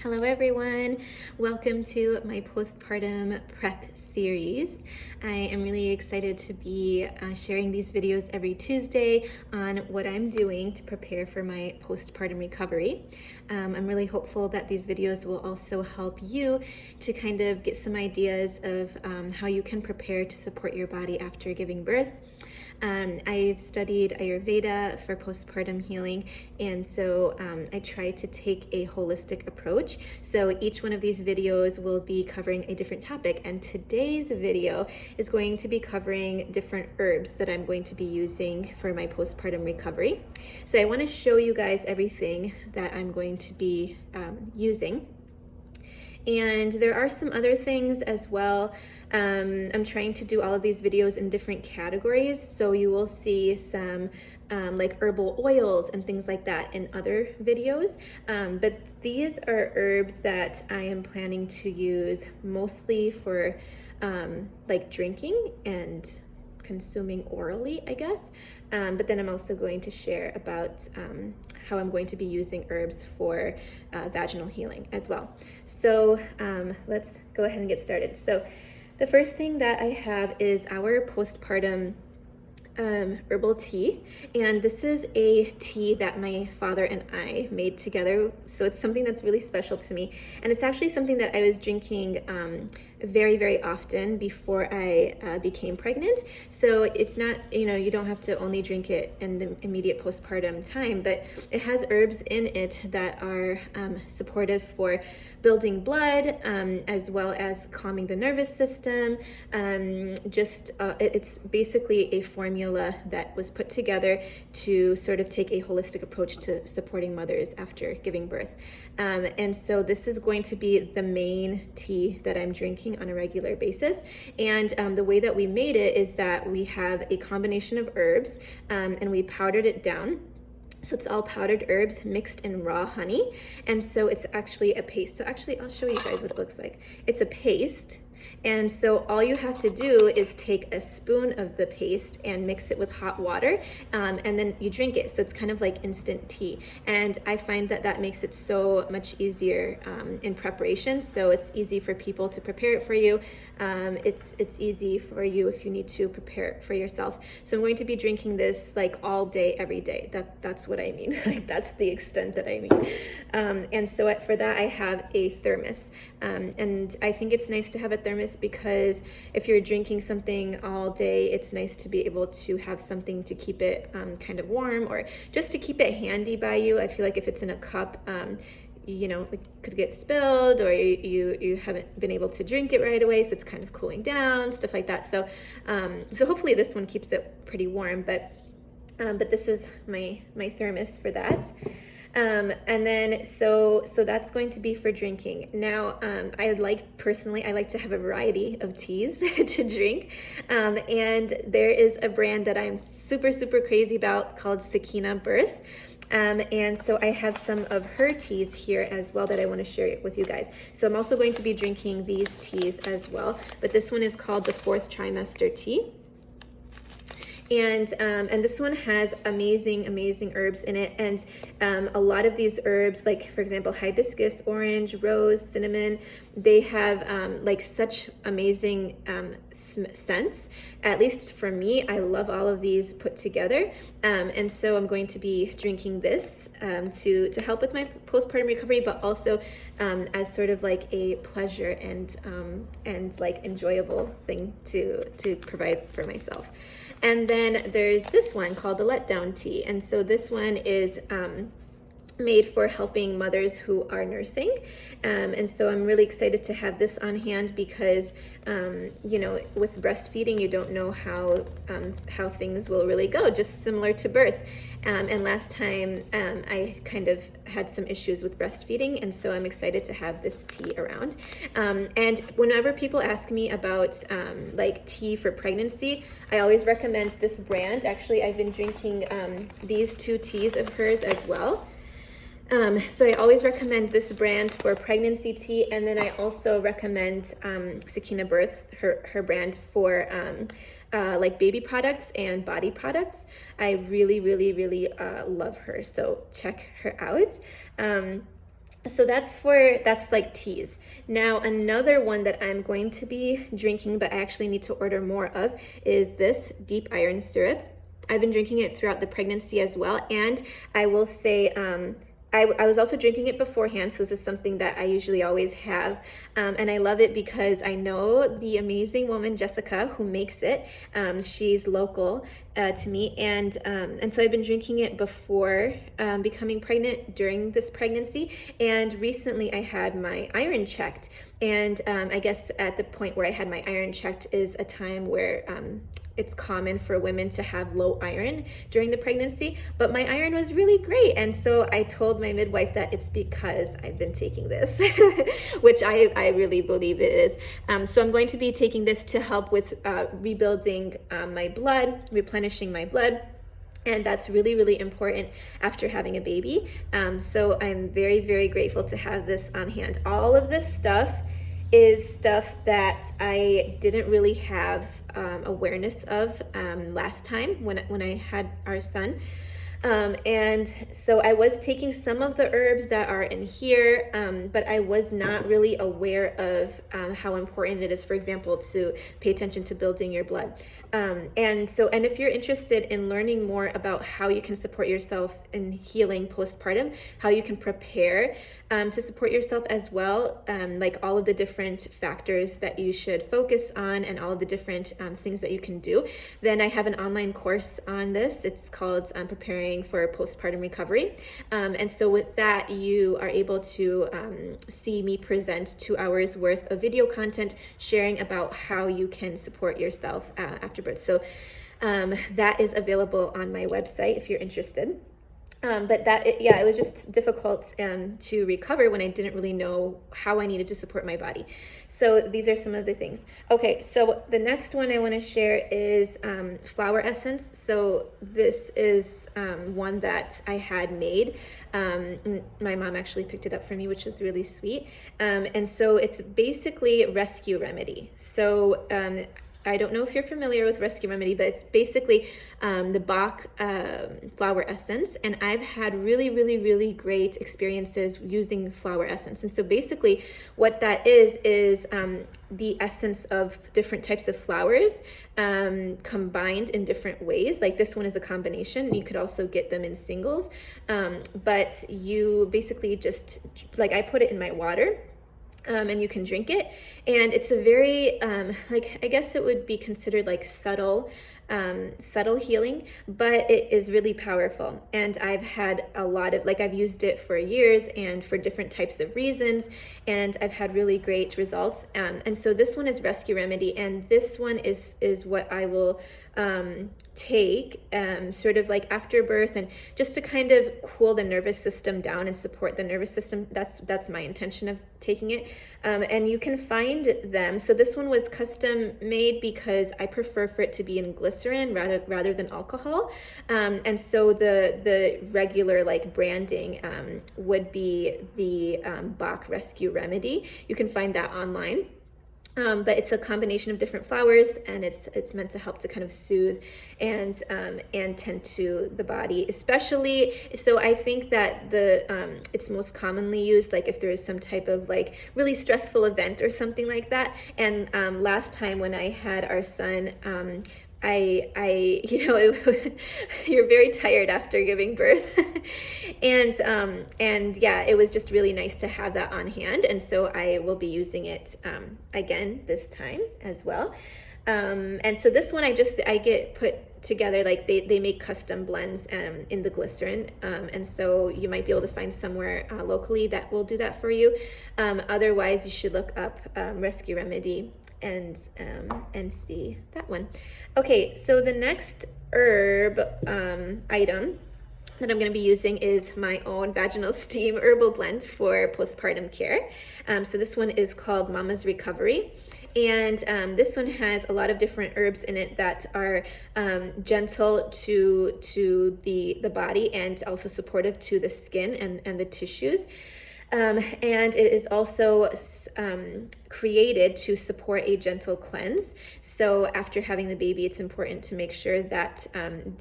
Hello everyone, welcome to my postpartum prep series. I am really excited to be sharing these videos every Tuesday on what I'm doing to prepare for my postpartum recovery. I'm really hopeful that these videos will also help you to kind of get some ideas of how you can prepare to support your body after giving birth. I've studied Ayurveda for postpartum healing, and so I try to take a holistic approach. So each one of these videos will be covering a different topic, and today's video is going to be covering different herbs that I'm going to be using for my postpartum recovery. So I want to show you guys everything that I'm going to be using. And there are some other things as well. I'm trying to do all of these videos in different categories, so you will see some like herbal oils and things like that in other videos. But these are herbs that I am planning to use mostly for like drinking and consuming orally, I guess. But then I'm also going to share about how I'm going to be using herbs for vaginal healing as well. So let's go ahead and get started. So the first thing that I have is our postpartum herbal tea, and this is a tea that my father and I made together, so it's something that's really special to me, and it's actually something that I was drinking very often before I became pregnant. So it's not, you don't have to only drink it in the immediate postpartum time, but it has herbs in it that are supportive for building blood, as well as calming the nervous system. It's basically a formula that was put together to sort of take a holistic approach to supporting mothers after giving birth. And so this is going to be the main tea that I'm drinking on a regular basis. And the way that we made it is that we have a combination of herbs, and we powdered it down. So it's all powdered herbs mixed in raw honey. And so it's actually a paste. So actually, I'll show you guys what it looks like. It's a paste. And so all you have to do is take a spoon of the paste and mix it with hot water, and then you drink it. So it's kind of like instant tea. And I find that that makes it so much easier in preparation. So it's easy for people to prepare it for you. It's easy for you if you need to prepare it for yourself. So I'm going to be drinking this like all day, every day. That's what I mean. Like that's the extent that I mean. And so for that, I have a thermos. And I think it's nice to have a thermos because if you're drinking something all day, it's nice to be able to have something to keep it kind of warm, or just to keep it handy by you. I feel like if it's in a cup, it could get spilled, or you haven't been able to drink it right away, so it's kind of cooling down, stuff like that. So hopefully this one keeps it pretty warm, but this is my thermos for that. And then so that's going to be for drinking. Now, I like to have a variety of teas to drink. And there is a brand that I'm super crazy about called Sequina Birth. And so I have some of her teas here as well that I want to share with you guys. So I'm also going to be drinking these teas as well, but this one is called the 4th Trimester Tea. And this one has amazing herbs in it, and a lot of these herbs, like for example hibiscus, orange, rose, cinnamon, they have like such amazing scents. At least for me, I love all of these put together, and so I'm going to be drinking this to help with my postpartum recovery, but also as sort of like a pleasure and like enjoyable thing to provide for myself. And then there's this one called the Letdown Tea. And so this one is made for helping mothers who are nursing. And so I'm really excited to have this on hand because, with breastfeeding, you don't know how things will really go, just similar to birth. And last time I kind of had some issues with breastfeeding, and so I'm excited to have this tea around. And whenever people ask me about like tea for pregnancy, I always recommend this brand. Actually, I've been drinking these 2 teas of hers as well. So I always recommend this brand for pregnancy tea, and then I also recommend Sequina Birth, her brand for like baby products and body products. I really love her, so check her out. So that's like teas. Now another one that I'm going to be drinking, but I actually need to order more of, is this deep iron syrup. I've been drinking it throughout the pregnancy as well, and I will say I was also drinking it beforehand, so this is something that I usually always have, and I love it because I know the amazing woman Jessica who makes it. She's local to me, and so I've been drinking it before becoming pregnant, during this pregnancy, and recently I had my iron checked, and I guess at the point where I had my iron checked is a time where it's common for women to have low iron during the pregnancy, but my iron was really great. And so I told my midwife that it's because I've been taking this, which I really believe it is. So I'm going to be taking this to help with rebuilding my blood, replenishing my blood. And that's really, really important after having a baby. So I'm very, very grateful to have this on hand. All of this stuff is stuff that I didn't really have awareness of last time when I had our son. And so I was taking some of the herbs that are in here, but I was not really aware of how important it is, for example, to pay attention to building your blood. And if you're interested in learning more about how you can support yourself in healing postpartum, how you can prepare to support yourself as well, like all of the different factors that you should focus on and all of the different things that you can do, then I have an online course on this. It's called Preparing for Postpartum Recovery. And so with that, you are able to see me present 2 hours worth of video content sharing about how you can support yourself after birth. So that is available on my website if you're interested. But it was just difficult to recover when I didn't really know how I needed to support my body. So these are some of the things. Okay, so the next one I want to share is flower essence. So this is one that I had made. My mom actually picked it up for me, which is really sweet. And so it's basically rescue remedy. So I don't know if you're familiar with Rescue Remedy, but it's basically the Bach flower essence. And I've had really, really, really great experiences using flower essence. And so basically what that is the essence of different types of flowers combined in different ways. Like this one is a combination. You could also get them in singles. But you basically just, like I put it in my water. And you can drink it, and it's a very like, I guess it would be considered like subtle healing, but it is really powerful. And I've had a lot of, like, I've used it for years and for different types of reasons, and I've had really great results. And so this one is Rescue Remedy, and this one is what I will take sort of like after birth, and just to kind of cool the nervous system down and support the nervous system. That's my intention of taking it. And you can find them. So this one was custom made because I prefer for it to be in glycerin rather than alcohol. And so the regular like branding would be the Bach Rescue Remedy. You can find that online. But it's a combination of different flowers, and it's meant to help to kind of soothe and tend to the body, especially. So I think that it's most commonly used like if there is some type of like really stressful event or something like that. And last time when I had our son, I you're very tired after giving birth, and yeah, it was just really nice to have that on hand, and so I will be using it again this time as well. And so this one I get put together, like they make custom blends in the glycerin, and so you might be able to find somewhere locally that will do that for you. Otherwise, you should look up Rescue Remedy and see that one. Okay, so the next herb item that I'm going to be using is my own Vaginal Steam herbal blend for postpartum care. So this one is called Mama's Recovery, and this one has a lot of different herbs in it that are gentle to the body, and also supportive to the skin and the tissues. And it is also created to support a gentle cleanse. So after having the baby, it's important to make sure that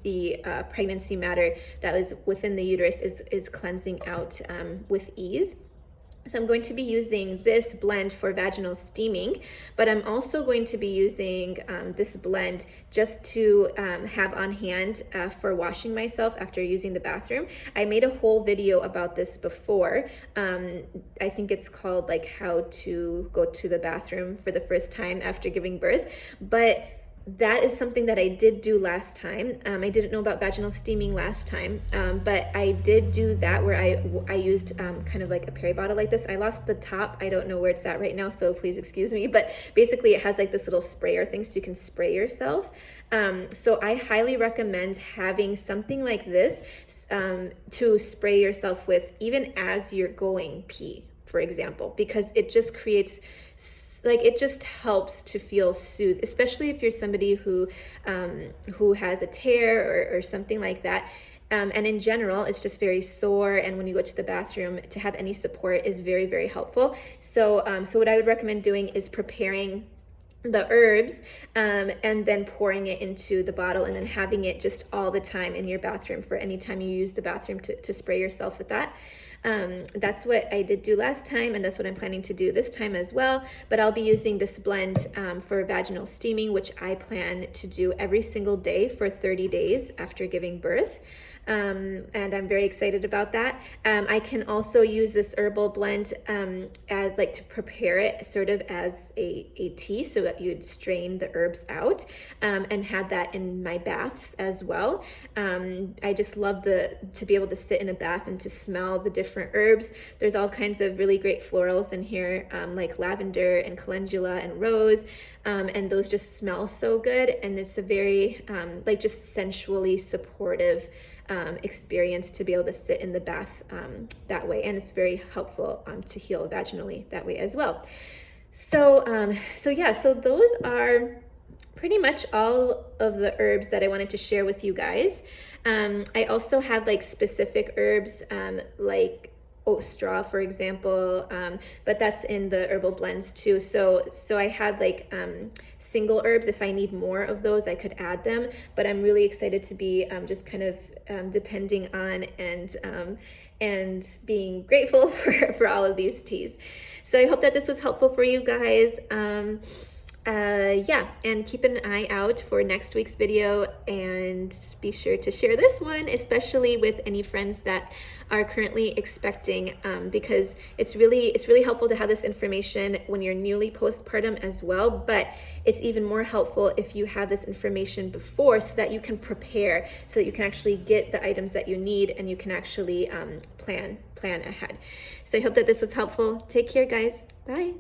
the pregnancy matter that was within the uterus is cleansing out with ease. So I'm going to be using this blend for vaginal steaming, but I'm also going to be using this blend just to have on hand for washing myself after using the bathroom. I made a whole video about this before. I think it's called like how to go to the bathroom for the first time after giving birth, but that is something that I did do last time. I didn't know about vaginal steaming last time, but I did do that where I used kind of like a peri bottle like this. I lost the top. I don't know where it's at right now, so please excuse me. But basically it has like this little sprayer thing so you can spray yourself. So I highly recommend having something like this to spray yourself with even as you're going pee, for example, because it just creates it just helps to feel soothed, especially if you're somebody who has a tear or something like that. And in general, it's just very sore. And when you go to the bathroom, to have any support is very, very helpful. So, so what I would recommend doing is preparing the herbs and then pouring it into the bottle and then having it just all the time in your bathroom for any time you use the bathroom to spray yourself with that. That's what I did do last time, and that's what I'm planning to do this time as well. But I'll be using this blend for vaginal steaming, which I plan to do every single day for 30 days after giving birth. And I'm very excited about that. I can also use this herbal blend as like to prepare it sort of as a tea, so that you'd strain the herbs out and have that in my baths as well. I just love to be able to sit in a bath and to smell the different herbs. There's all kinds of really great florals in here, like lavender and calendula and rose, and those just smell so good. And it's a very like just sensually supportive experience to be able to sit in the bath that way, and it's very helpful to heal vaginally that way as well. So yeah, so those are pretty much all of the herbs that I wanted to share with you guys. I also have like specific herbs like oat straw, for example, but that's in the herbal blends too. So I have like single herbs. If I need more of those, I could add them, but I'm really excited to be just kind of depending on and being grateful for all of these teas. So I hope that this was helpful for you guys. Yeah, and keep an eye out for next week's video, and be sure to share this one, especially with any friends that are currently expecting, because it's really helpful to have this information when you're newly postpartum as well, but it's even more helpful if you have this information before, so that you can prepare, so that you can actually get the items that you need and you can actually plan ahead. So I hope that this was helpful. Take care, guys. Bye.